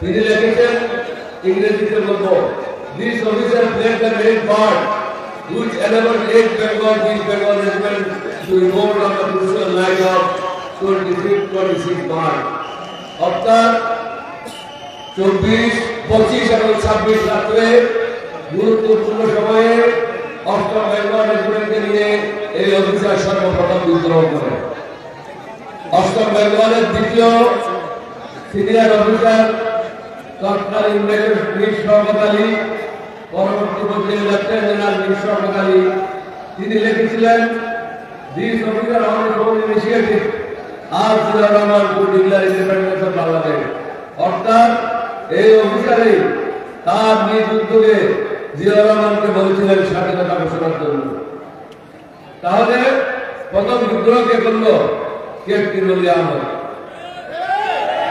তিনি লিখেছেন ইংরেজিতে বলবো, this officer played the main part which enabled 8 Bengal East Bengal Regiment to revolt on the crucial night of 25-26 March. অর্থাৎ 24, 25 এবং 26 রাত্রে গুরুত্বপূর্ণ সময়ে 8ম বেঙ্গল রেজিমেন্টকে নিয়ে এই অফিসার সর্বপ্রথম বিদ্রোহ করে। 8ম বেঙ্গলের দ্বিতীয় সিনিয়র অফিসার তৎকালীন মেজর মীর শওকত আলী, পরবর্তী পর্যায়ে লেফটেন্যান্ট জেনারেল মীর শওকত আলী, তিনি লিখেছিলেন, this officer on his own initiative asked Ziaur Rahman to declare independence of Bangladesh. অর্থাৎ এই অফিসারই তার নিজ উদ্যোগে জিয়াউর রহমানকে বলেছিলেন স্বাধীনতা ঘোষণার জন্য। তাহলে প্রথম বিদ্রোহকে করল ক্যাপ্টেন অলি আহমদ।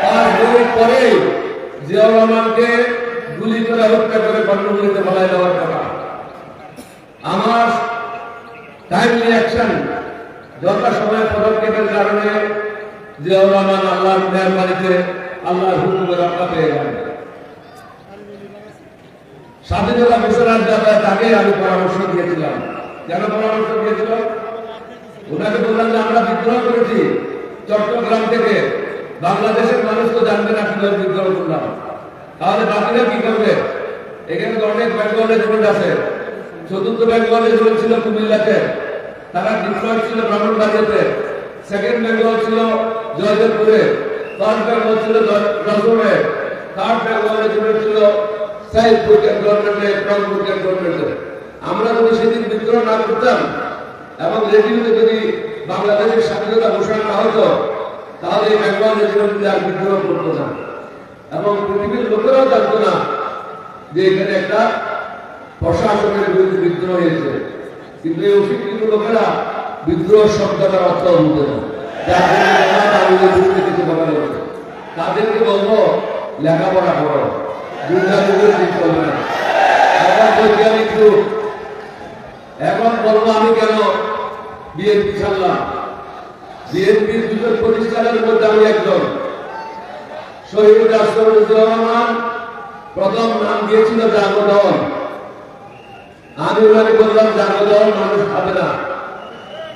তার পরেই জিয়াউর রহমানকে গুলি করে হত্যা করে কর্ণফুলীতে ফেলায় দেওয়ার কথা। আমার টাইমলি অ্যাকশন, যথাসময়ে পদক্ষেপের কারণে জিয়াউর রহমান আল্লাহর মেহরবানিতে আল্লাহর হুকুমে রক্ষা পেয়ে গেলেন। স্বাধীনতা ঘোষণার ব্যাপারে তাকে আমি পরামর্শ দিয়েছিলাম। কেন পরামর্শ দিয়েছিলাম? ওনাকে বললাম যে আমরা বিদ্রোহ করেছি চট্টগ্রাম থেকে, বাংলাদেশের মানুষ তো জানবে না কিভাবে বিদ্রোহ করলাম, তাহলে বাকিরা কি করবে? এখানে অনেক বেঙ্গল রেজিমেন্ট আছে। 4th বেঙ্গল রেজিমেন্ট ছিল কুমিল্লাতে, তারা ডিপ্লয়েড ছিল ব্রাহ্মণবাড়িয়াতে। 2nd বেঙ্গল ছিল জয়দেবপুরে, 3rd বেঙ্গল ছিল যশোরে, 3rd বেঙ্গল রেজিমেন্ট ছিল সাইদপুর ক্যান্টনমেন্টে, রংপুর ক্যান্টনমেন্টে। আমরা যদি সেদিন বিদ্রোহ না করতাম এবং রেজিমেন্টে যদি বাংলাদেশের স্বাধীনতা ঘোষণা না হতো, তাহলে এই বেঙ্গল রেজিমেন্টে আর বিদ্রোহ করতো না এবং পৃথিবীর লোকেরাও জানতো না যে এখানে একটা প্রশাসনের বিরুদ্ধে বিদ্রোহ হয়েছে। কিন্তু এই অশিক্ষিত লোকেরা বিদ্রোহ শব্দটার অর্থ বুঝে না, যার জন্য বিরুদ্ধে কিছু বলা হচ্ছে। তাদেরকে বলবো লেখাপড়া করো, বৈজ্ঞানিক যুগ। এখন বলবো আমি কেন বিএনপি ছাড়লাম। বিএনপির দুজন প্রতিষ্ঠানের মধ্যে আমি একজন। শহীদ রাষ্ট্রপতি রহমান প্রথম নাম দিয়েছিল জাগদল। আমি ওনাকে বললাম জাগদল মানুষ খাবে না,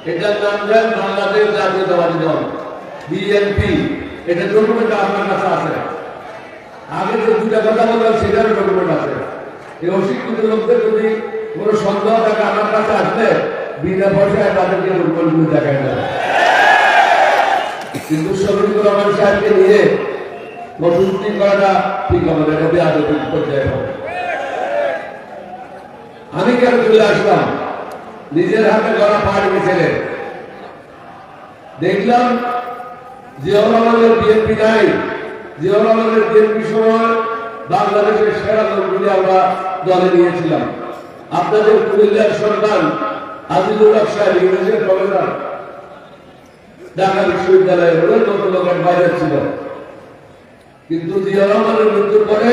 এটার নাম দেন বাংলাদেশ জাতীয়তাবাদী দল, বিএনপি। এটা ডকুমেন্ট আপনার কাছে আছে। আগে যে দুটা কথা বললাম সেটারও ডকুমেন্ট আছে। এই অশিক্ষিত লোকদের যদি কোন সন্দেহ থাকে আমার কাছে আসলে বিনা পয়সায় তাদেরকে ডকুমেন্টগুলো দেখায় যাবে। কিন্তু শফিকুর রহমান সাহেবকে নিয়ে কটূক্তি করাটা ঠিক হবে না, এটা বেয়াদবি পর্যায়ে হবে। আমি কেন চলে আসলাম? নিজের হাতে গড়া পাড় গেছিলে দেখলাম জিয়াউর রহমানের বিএনপি নাই। জিয়াউর রহমানের বিএনপি সময় বাংলাদেশের সেরা দলগুলি আমরা দলে নিয়েছিলাম। আপনাদের কুমিল্লার সন্তান আজিজুল হক সাহেব ইংরেজের প্রফেসর, ঢাকা বিশ্ববিদ্যালয়ে নতুন লোকের বাইরে ছিল। কিন্তু জিয়াউর রহমানের মৃত্যুর পরে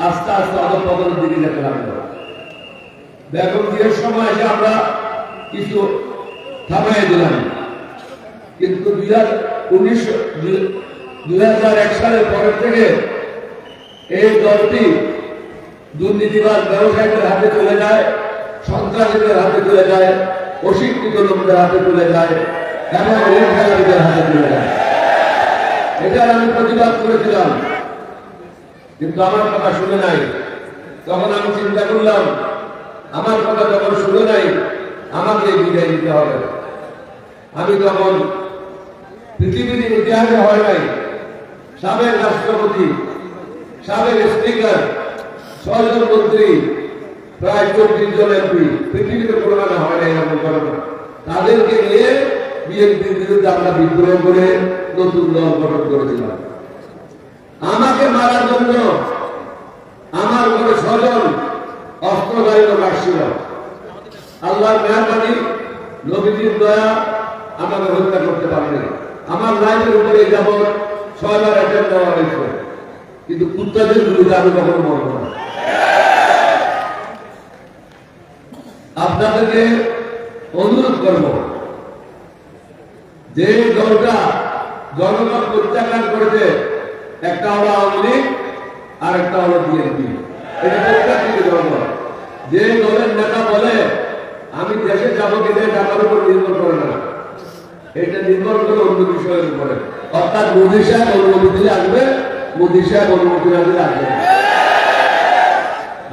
আস্তে আস্তে অধঃপতনের দিকে যেতে লাগলো। বেগম জিয়ার সময় এসে আমরা কিছু থামাই দিলাম, কিন্তু 2001 সালের পরের থেকে এই দলটি দুর্নীতিবাদ ব্যবসায়ীদের হাতে চলে যায়, সন্ত্রাসীদের হাতে চলে যায়, অশিক্ষিত লোকদের হাতে চলে যায় এবং খেলাড়িদের হাতে চলে যায়। এটার আমি প্রতিবাদ করেছিলাম, কিন্তু আমার কথা শুনে নাই। তখন আমি চিন্তা করলাম আমার কথা যখন শুনে নাই আমাকে বিদায় দিতে হবে। আমি তখন পৃথিবীর ইতিহাসে হয় নাই সাবেক রাষ্ট্রপতি, সাবেক স্পিকার, 6 জন মন্ত্রী, প্রায় 24 জন এমপি, পৃথিবীতে কোনোখানে হয় নাই এরকম ঘটনা। তাদেরকে নিয়ে বিএনপির বিরুদ্ধে আমরা বিদ্রোহ করে নতুন দল গঠন করেছিলাম। আমাকে মারার জন্য আমার ঘরে 6 জন অস্ত্রধারী লোক আসছিল। আল্লাহর মেহরবানি, নবীজির দয়া, আমাকে হত্যা করতে পারেনি। আমার লাইফের উপরে যেমন 6 বার অ্যাটেম্প দেওয়া হয়েছে, কিন্তু কুত্তাদের বিরুদ্ধে আমি কখনো মরব না। আপনাদেরকে অনুরোধ করব, যে দলটা জনগণ প্রত্যাখ্যান করেছে, একটা হলো আওয়ামী লীগ আরেকটা হলো বিএনপি। এটা প্রত্যেকটি দল, যে দলের নেতা বলে আমি দেশে যাবো কিনা টাকার উপর নির্ভর করে না, এটা নির্ভর করে অন্য বিষয়ের উপরে। অর্থাৎ মোদী সাহেব অনুমতি দিলে আসবে, মোদী সাহেব অনুমতি না দিলে আসবে।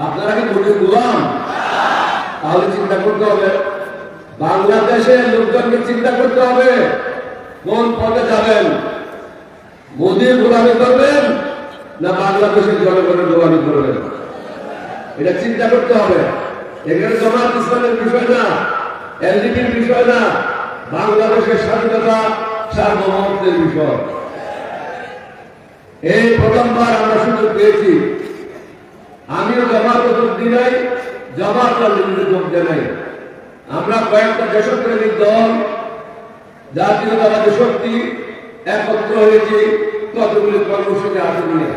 আপনারা কি মোদীর গোলাম? তাহলে চিন্তা করতে হবে, বাংলাদেশের লোকজনকে চিন্তা করতে হবে কোন পথে যাবেন। মোদীর গোলামি করবেন না বাংলাদেশের জনগণের গোলামি করবেন, এটা চিন্তা করতে হবে। এখানে জামাত ইসলামের বিষয় না, এলডিপির বিষয় না, বাংলাদেশের স্বাধীনতা সার্বভৌমত্বের বিষয়। এই প্রথমবার আমরা সুযোগ পেয়েছি। আমিও জামাত যোগ দিই নাই, জামাত রাজনীতিতে যোগ দেয় নাই। আমরা কয়েকটা দেশপ্রেমিক দল, জাতীয়তাবাদী শক্তি একত্র হয়েছি কতগুলি কর্মসূচি হাতে নিয়ে।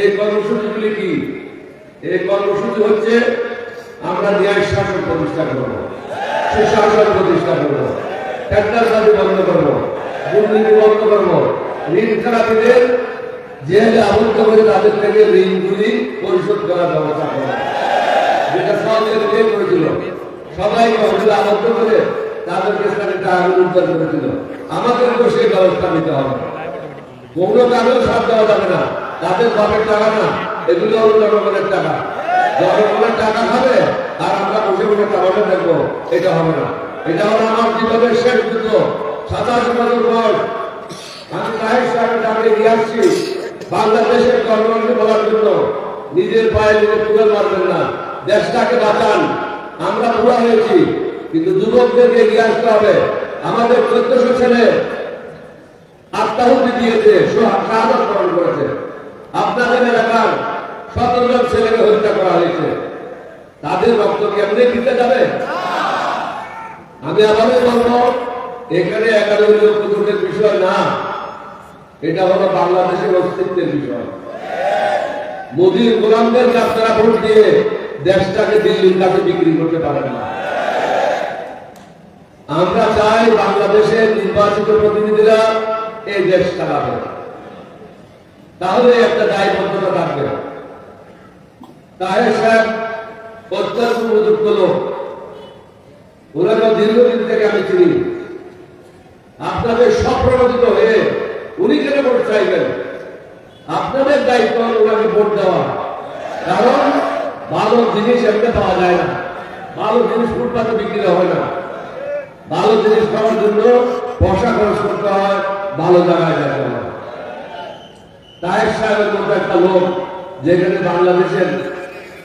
এই কর্মসূচিগুলি কি? এই কর্মসূচি হচ্ছে আমরা ন্যায় শাসন প্রতিষ্ঠা করবো, সুশাসন প্রতিষ্ঠা করবো, টেন্ডারবাজি বন্ধ করবো, দুর্নীতি বন্ধ করবো, ঋণ খেলাপিদের জেলে আবদ্ধ করে তাদের থেকে ঋণগুলি পরিশোধ করার ব্যবস্থা করবো। যেটা সরকার করেছিল, সবাইকে অভিযোগ আবদ্ধ করে তাদেরকে টাকা উদ্ধার করেছিল। আমাদেরকেও সেই ব্যবস্থা নিতে হবে। কোনো কারণে সাথ দেওয়া যাবে না, তাদের বাপের টাকা না, এগুলো হলো জনগণের টাকা। জনগণের টাকা খাবে আর আমরা বসে বসে টাকাটা দেখবো, এটা হবে না। এটা হলো আমার জীবনের শেষ যুদ্ধ। 27 বছর পর আমি তাহের সাহেবের দাঁড়িয়ে নিয়ে আসছি বাংলাদেশের জনগণকে বলার জন্য, নিজের পায়ে নিজে তুলে মারবেন না, দেশটাকে বাঁচান। আমরা বুড়া হয়েছি, কিন্তু যুবকদেরকে এগিয়ে আসতে হবে। আমাদের 1400 ছেলে আত্মাহুতি দিয়েছে, শাহাদাত বরণ করেছে। আপনাদের এলাকার 17 জন ছেলেকে হত্যা করা হয়েছে, তাদের রক্ত কি এমনি দিতে যাবে? আমি আবারও বলবো, এখানে 11 জন পুরুষের বিষয় না, এটা হলো বাংলাদেশের অস্তিত্বের বিষয়। মোদীর গোলামদেরকে আপনারা ভোট দিয়ে দেশটাকে দিল্লির কাছে বিক্রি করতে পারেন না। আমরা চাই বাংলাদেশের নির্বাচিত প্রতিনিধিরা এই দেশ চালাবে, তাহলে একটা দায়বদ্ধতা থাকবে। তাহের সাহেব অত্যন্ত উপযুক্ত লোক, ওনাকে দীর্ঘদিন থেকে আমি চিনি। আপনাদের স্বপ্রণোদিত হয়ে উনি কেন ভোট চাইবেন? আপনাদের দায়িত্ব ওনাকে ভোট দেওয়া, কারণ ভালো জিনিস এমনি পাওয়া যায় না, ভালো জিনিস ফুটপাতে বিক্রি হয় না। ভালো জিনিস পাওয়ার জন্য পয়সা খরচ করতে হয়, ভালো জায়গায় যেতে হয়। তাহের সাহেবের মতো একটা লোক যেখানে বাংলাদেশের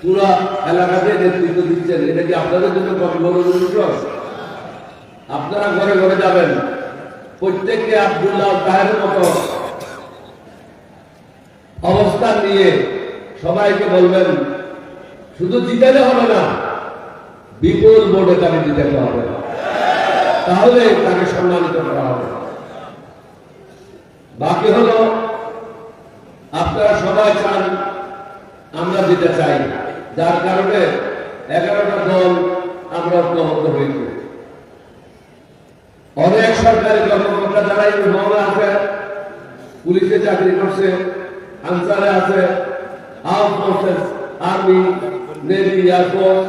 পুরা এলাকাতে নেতৃত্ব দিচ্ছেন, এটা কি আপনাদের জন্য কত বড় বিষয়? আপনারা ঘরে ঘরে যাবেন, প্রত্যেককে আব্দুল্লাহ তাহের মতো অবস্থান নিয়ে সবাইকে বলবেন, শুধু জিতাতে হবে না, বিপুল ভোটে তাকে জিতাতে হবে, তাহলে তাকে সম্মানিত করা হবে। বাকি হলো আপনারা সবাই চান আমরা যেতে চাই, যার কারণে 11টা দল আমরা ঐক্যবদ্ধ হয়েছি। অনেক সরকারি কর্মকর্তা যারা এই মহলে আছে, পুলিশে চাকরি করছে, আনসারে আছে, arm forces, army, navy, air force,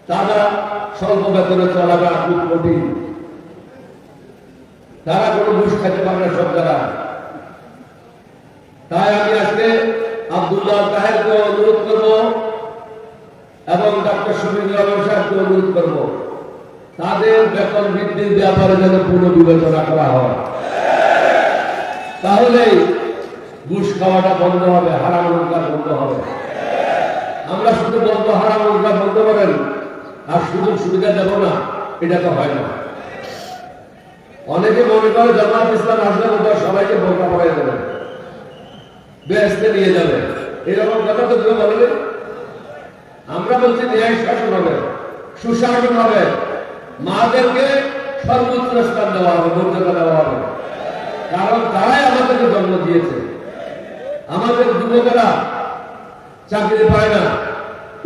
তারা স্বল্প বেতনে চলাটা খুব কঠিন। তারা কোনো ঘুষ খেতে পারে না সব যারা। তাই আমি আজকে আব্দুল্লাহ তাহেরকে অনুরোধ করব এবং ডক্টর শফিকুর রহমান সাহেবকে অনুরোধ করব, তাদের বেতন বৃদ্ধির ব্যাপারে যেন পুনর্বিবেচনা করা হয়। তাহলে ঘুষ খাওয়াটা বন্ধ হবে, হারাম রোজগার বন্ধ হবে। আমরা শুধু বলবো হারাম রোজগার বন্ধ করেন আর সুযোগ সুবিধা দেব না, এটা তো হয় না। অনেকে মনে করে জামাত ইসলাম আসলে সবাইকে বোরকা পড়াই দেবে, বেহেশতে নিয়ে যাবে, এরকম কথা তো কেউ বলেনি। আমরা বলছি ন্যায় শাসন হবে, সুশাসন হবে, মাদেরকে সর্বোচ্চ স্থান দেওয়া হবে, মর্যাদা দেওয়া হবে, কারণ তারাই আমাদেরকে জন্ম দিয়েছে। আমাদের যুবকেরা চাকরি পায় না,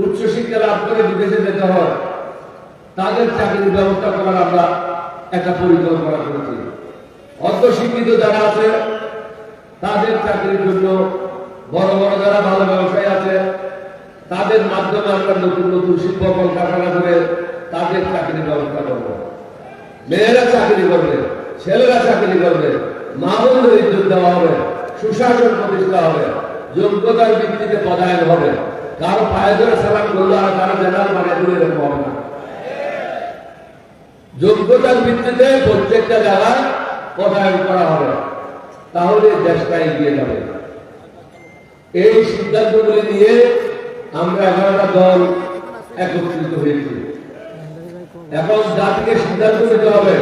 উচ্চশিক্ষা লাভ করে বিদেশে যেতে হয়, তাদের চাকরির ব্যবস্থা করার আমরা একটা পরিকল্পনা করেছি। অর্ধশিক্ষিত যারা আছে তাদের চাকরির জন্য বড় বড় যারা ভালো ব্যবসায়ী আছে তাদের মাধ্যমে আমরা নতুন নতুন শিল্প কলকারখানা করে তাদের চাকরির ব্যবস্থা করবো। মেয়েরা চাকরি করবে, ছেলেরা চাকরি করবে, মা বোনদের ইজ্জত দেওয়া হবে, সুশাসন প্রতিষ্ঠা হবে, যোগ্যতার ভিত্তিতে পদায়ন হবে। কারো পায়ে ধরে সালাম করলো আর কারো জেনারেল বানিয়ে দিলে এরকম হবে না। যোগ্যতার ভিত্তিতে প্রত্যেকটা জায়গায় পদায়ন করা হবে, তাহলে দেশটা এগিয়ে যাবে। এই সিদ্ধান্তগুলি নিয়ে আমরা 11টা দল একত্রিত হয়েছি। এখন জাতিকে সিদ্ধান্ত নিতে হবে,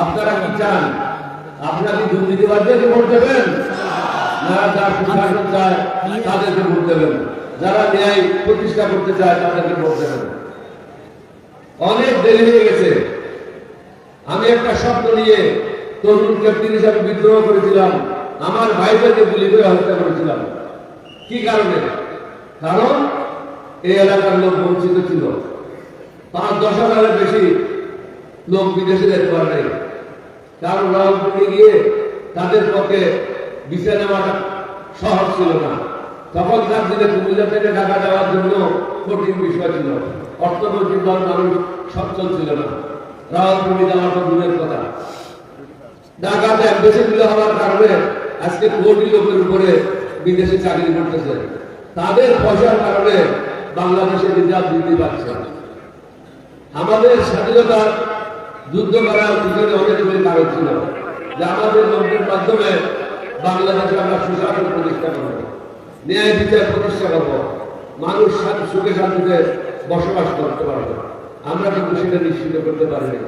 আপনারা কি চান? আপনারা কি দুর্নীতিবাদদেরকে ভোট দেবেন, না যারা সুশাসন চায় তাদেরকে ভোট দেবেন, যারা ন্যায় প্রতিষ্ঠা করতে চায় তাদেরকে ভোট দেবেন? অনেক দেরি হয়ে গেছে। আমি একটা শব্দ নিয়ে তরুণ ক্যাপ্টেন হিসাবে বিদ্রোহ করেছিলাম, আমার ভাইদেরকে গুলি করে হত্যা করেছিলাম। কি কারণে? কারণ এই এলাকার লোক বঞ্চিত ছিল। 5-10 হাজারের বেশি লোক বিদেশে যেতে পারে নাই, কারণ রাজনীতি গিয়ে তাদের পক্ষে ভিসা নেওয়াটা সহজ ছিল না। তখনকার দিনে কুমিল্লা থেকে ঢাকা যাওয়ার জন্য কঠিন বিষয় ছিল, অর্থনৈতিক মানুষ সচ্ছল ছিল না, রাজনীতি যাওয়ার দূরের কথা। ঢাকাতে বেশি দিলে হওয়ার কারণে আজকে কোটি লোকের উপরে বিদেশে চাকরি করতেছে। তাদের পয়সার কারণে বাংলাদেশের রিজার্ভ বৃদ্ধি পাচ্ছে। আমাদের স্বাধীনতার যুদ্ধ করার পিছনে অনেকগুলি কারণ ছিল, যে আমাদের লোকদের মাধ্যমে বাংলাদেশে আমরা সুশাসন প্রতিষ্ঠা করব, ন্যায় বিচার প্রতিষ্ঠা করব, মানুষ সুখে শান্তিতে বসবাস করতে পারবে। আমরা কিন্তু সেটা নিশ্চিত করতে পারিনি।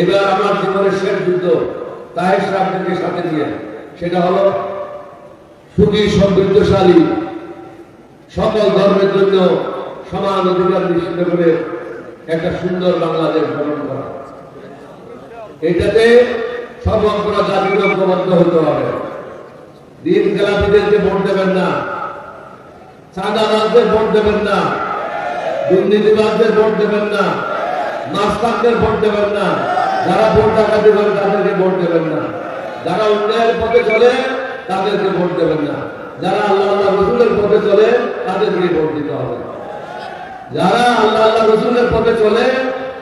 এবার আমার জীবনের শেষ যুদ্ধ তাহের সাহেবকে সাথে নিয়ে, সেটা হলো সুখী সমৃদ্ধশালী সকল ধর্মের জন্য সমান অধিকার নিশ্চিত করে একটা সুন্দর বাংলাদেশ গঠন করা। এটাতে সমগ্র জাতির ঐক্যবদ্ধ হতে হবে। দিন খেলাপিদেরকে ভোট দেবেন না, চাঁদাবাজদের ভোট দেবেন না, দুর্নীতিবাজদের ভোট দেবেন না, মাস্তানদের ভোট দেবেন না, যারা ভোট ডাকাতি করে তাদেরকে ভোট দেবেন না, যারা উন্নয়নের পথে চলে তাদেরকে ভোট দেবেন না, যারা আল্লাহ আল্লাহ রসুলের পথে চলে তাদেরকে ভোট দিতে হবে। যারা আল্লাহ আল্লাহ রসুলের পথে চলে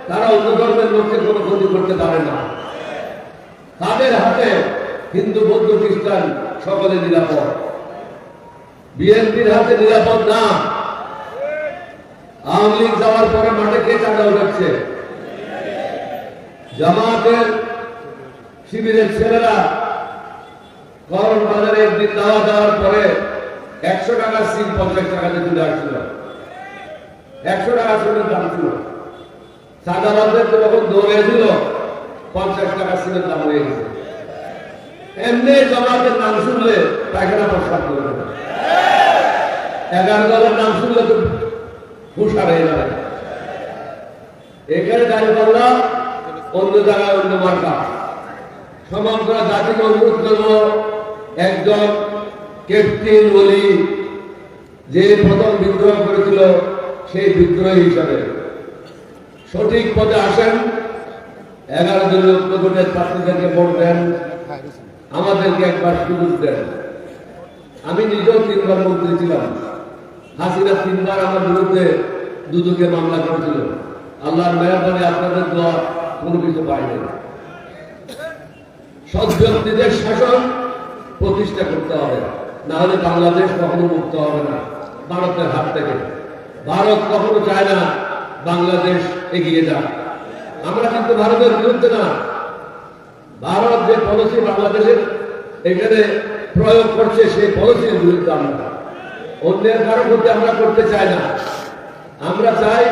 তারা অন্য ধর্মের লোককে কোনো ক্ষতি করতে পারে না। তাদের হাতে হিন্দু বৌদ্ধ খ্রিস্টান সকলে নিরাপদ, বিএনপির হাতে নিরাপদ না। আওয়ামী লীগ যাওয়ার পরে মাঠে কে চাঁদা উঠাচ্ছে? জামাতের শিবিরের ছেলেরা করণ বাজারে একদিন দাওয়া দেওয়ার পরে 100 টাকার সিল 50 টাকাতে তুলে আসছিল। 100 টাকা সিলের দাম ছিল, চাঁদাবাজদের যখন দৌড়ে দিল 50 টাকা সিলের দাম হয়ে গেছে। এমনি জামাতের নাম শুনলে পায়খানা প্রস্তাব করবে, 11 দলের নাম শুনলে তো হুঁশা হয়ে যাবে। এখানে দাঁড়িয়ে পারলাম, অন্য জায়গায় অন্য মার্কা। সমগ্র জাতিকে অনুরোধ করব, একজন ক্যাপ্টেন বলি যে প্রথম বিদ্রোহ করেছিল সেই বিদ্রোহী হিসাবে সঠিক পথে আসেন। 11 জন ঐক্যজোটের প্রার্থীদেরকে ভোট দেন, আমাদেরকে একবার সুযোগ দেন। আমি নিজেও 3 বার মন্ত্রী ছিলাম। হাসিনা 3 বার আমার বিরুদ্ধে দুদকে মামলা করেছিল। আল্লাহর মেহরবানি আপনাদের দোয়া কোনো কিছু পাইনি। সৎ ব্যক্তিদের শাসন প্রতিষ্ঠা করতে হবে, না হলে বাংলাদেশ কখনো মুক্ত হবে না ভারতের হাত থেকে। ভারত কখনো চায় না বাংলাদেশ এগিয়ে যাক। আমরা কিন্তু ভারতের বিরুদ্ধে না। ভারত যে পলিসি বাংলাদেশের এখানে প্রয়োগ করছে সেই পলিসির বিরুদ্ধে আমরা। অন্যের কারো মধ্যে আমরা করতে চাই না। আমরা চাই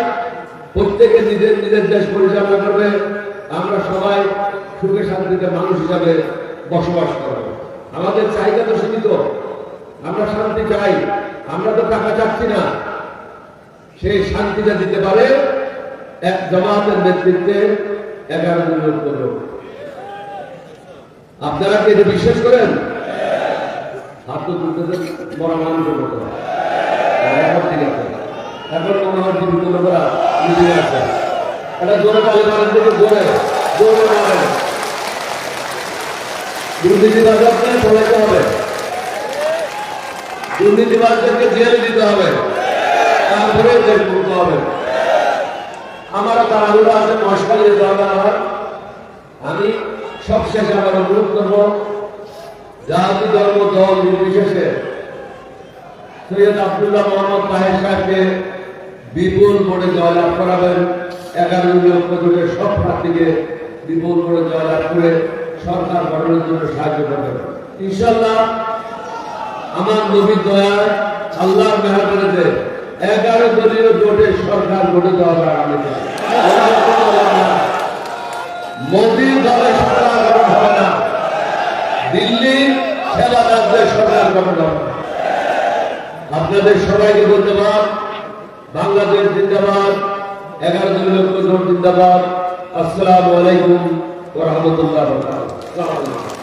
প্রত্যেকে নিজের নিজের দেশ পরিচালনা করবে, আমরা সবাই সুখে শান্তিতে মানুষ হিসাবে বসবাস করব। আমাদের চাহিদা তো সীমিত, আমরা শান্তি চাই, আমরা তো টাকা চাচ্ছি না। সেই শান্তিটা দিতে পারে এক জামাতের নেতৃত্বে 11 জন লোক। আপনারা কি এটা বিশ্বাস করেন? হাত তো তুলতে বড় মানুষের মতো। এখন ঠিক আছে, এখন মনে হয় জীবিত লোকেরা নিজে আছে। এটা জোরে পালে মারেন থেকে জোরে জোরে মারেন। দুর্নীতি বাজার বলাইতে হবে। দুর্নীতিবাদদেরকে জেলে দিতে হবে, তারপরে দেশ মুক্ত হবে। আমারও তাড়াহুড়ো আছে, মশকাল যেতে হবে আমার। আমি সবশেষে আমার অনুরোধ করবো, জাতি ধর্ম দল নির্বিশেষে সৈয়দ আব্দুল্লাহ মোহাম্মদ তাহের সাহেবকে বিপুল ভোটে জয়লাভ করাবেন। 11 লক্ষ ভোটের সব প্রার্থীকে বিপুল ভোটে জয়লাভ করে সরকার গঠনের জন্য সাহায্য করবেন ইনশাল্লাহ। আমার নবীর দয়ায় আল্লাহর মেহরবানিতে 11 দলীয় জোটে সরকার গঠিত হবে আগামীতে। মোদীর দলে সরকার গঠন হবে না, দিল্লি সেবা রাজ্যের সরকার গঠন হবে। আপনাদের সবাইকে ধন্যবাদ। বাংলাদেশ জিন্দাবাদ, 11 লক্ষ জোট জিন্দাবাদ। আসসালামু আলাইকুম ওয়া রাহমাতুল্লাহি ওয়া বারাকাতুহু।